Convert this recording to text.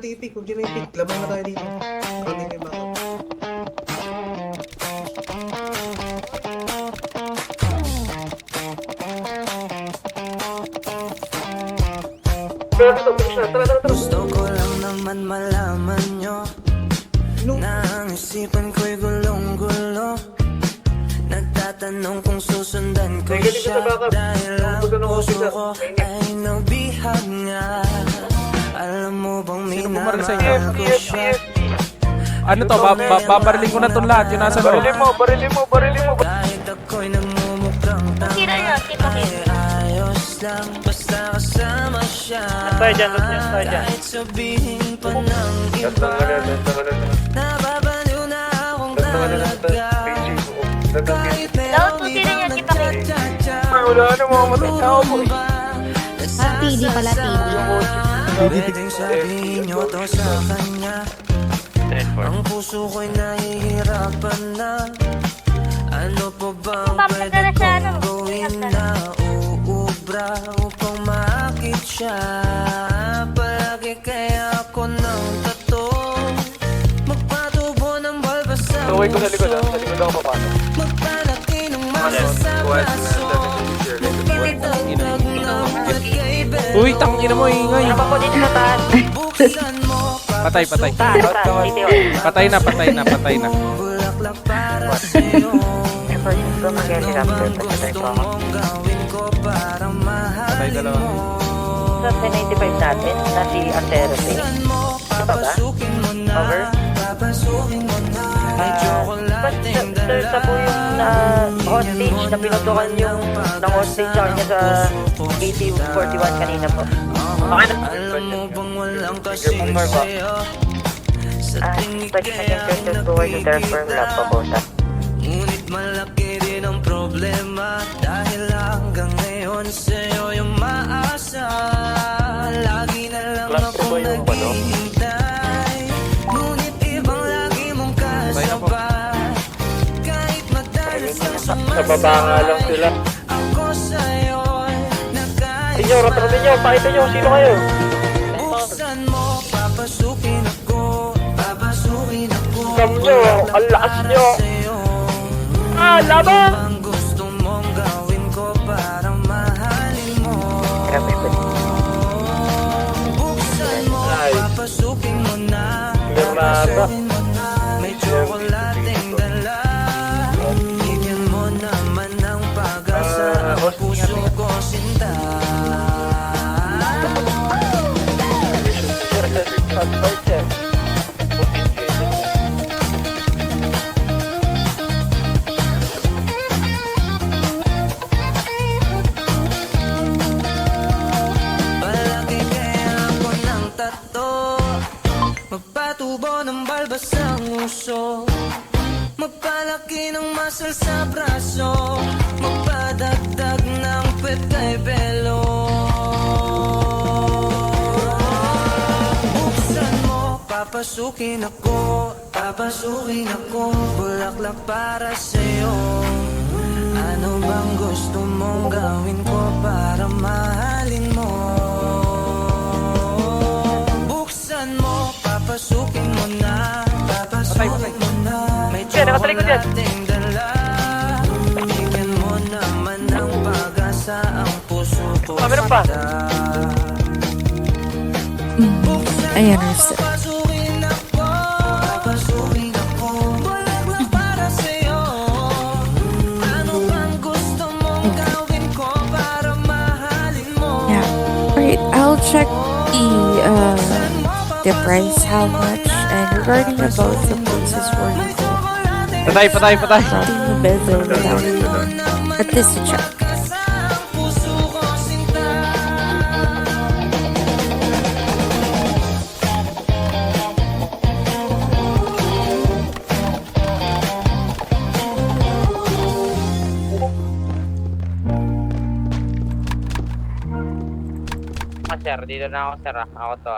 tipik, huwag nyo na ipik. Lamang na tayo dito. Kami may baka. Gusto ko lang naman malaman nyo na ang isipan ko'y gulong-gulo. Nagtatanong kung susundan ko siya dahil ang puso ko ay nabihag nga. Alam mo bang minamahal ko siya? Ano to? Babariling ko na itong lahat. Yung nasa loob. Barilin mo. Kahit ako'y nagmumukhang tanga ay ayos lang basta kasama siya. Kahit sabihin pa ng iba, nababaliw na akong talaga. Kahit may nagtsatsa, Wala na mamamatay tao po. PD pala, pwedeng sabihin nyo to sa kanya. Ang puso ko'y nahihirapan na. Ano pa bang pwede kong gawin na uubra upang maakit siya? Palagi kaya ako ng tato, magpatubo ng balbas sa Tukoy ko sa likod, puso. sa likod ako papano. Magpalaki ng masa sa braso, magpatagtag ng pagkaibig. Uy, tangina mo, ingay. Buksan mo, Patay. Patay na. bulaklak para sa'yo. Ano bang gusto mong gawin ko para Patay mahalin dalawa. mo? Sa 1095 natin, na si Anterope. Buksan mo, papasukin mo na. Papasukin mo na. May tsokolating Sir, sa po yung hostage na pinutukan yung ng hostage sa kanya sa 8041 kanina po. Okay na. Alam mo bang walang kasing sa'yo? Sa tingin Pwede kaya na yung sir forward to their firm lab pa po sa. ngunit malaki rin ang problema. Dahil hanggang ngayon sa'yo yung maasa. Lagi na lang akong naghihintay, ngunit ibang lagi mong kasabay. Kahit madalas ang Sa baba nga lang sila. ako sa'yo'y nagkais. Inyo, ratratin nyo, pakita nyo, sino kayo? Buksan mo, papasukin ako. Sam nyo, ang lakas nyo. Sa'yo. Laban! Ang gusto mong gawin ko para mahalin mo. Grabe ba? Buksan mo, papasukin mo na. Granada. Papasukin mo na. May tsokolating dala. Bigyan mo naman ng pag-asa ang puso ko sinta. Palagi kaya ako ng tato, magpatubo ng balbas ang uso, magpalaki ng muscle sa braso, magpadagdag ng pet kay belo. Buksan mo, papasukin ako, bulaklak para sa'yo. Ano bang gusto mong gawin ko para mahalin mo? Buksan mo, papasukin mo na. Papasukin mo na. May tsokolating dala. Bigyan mo naman ng pag-asa ang puso ko. Meron pa. I understand. Papasukin ako. Bulaklak para sa'yo. Ano bang gusto mong gawin ko para mahalin mo? Yeah. Alright, I'll check the price, how much, and regarding about the places where you go. Patay. Routing the bezel without at least a check. Sir, dito na ako sir. Ako to.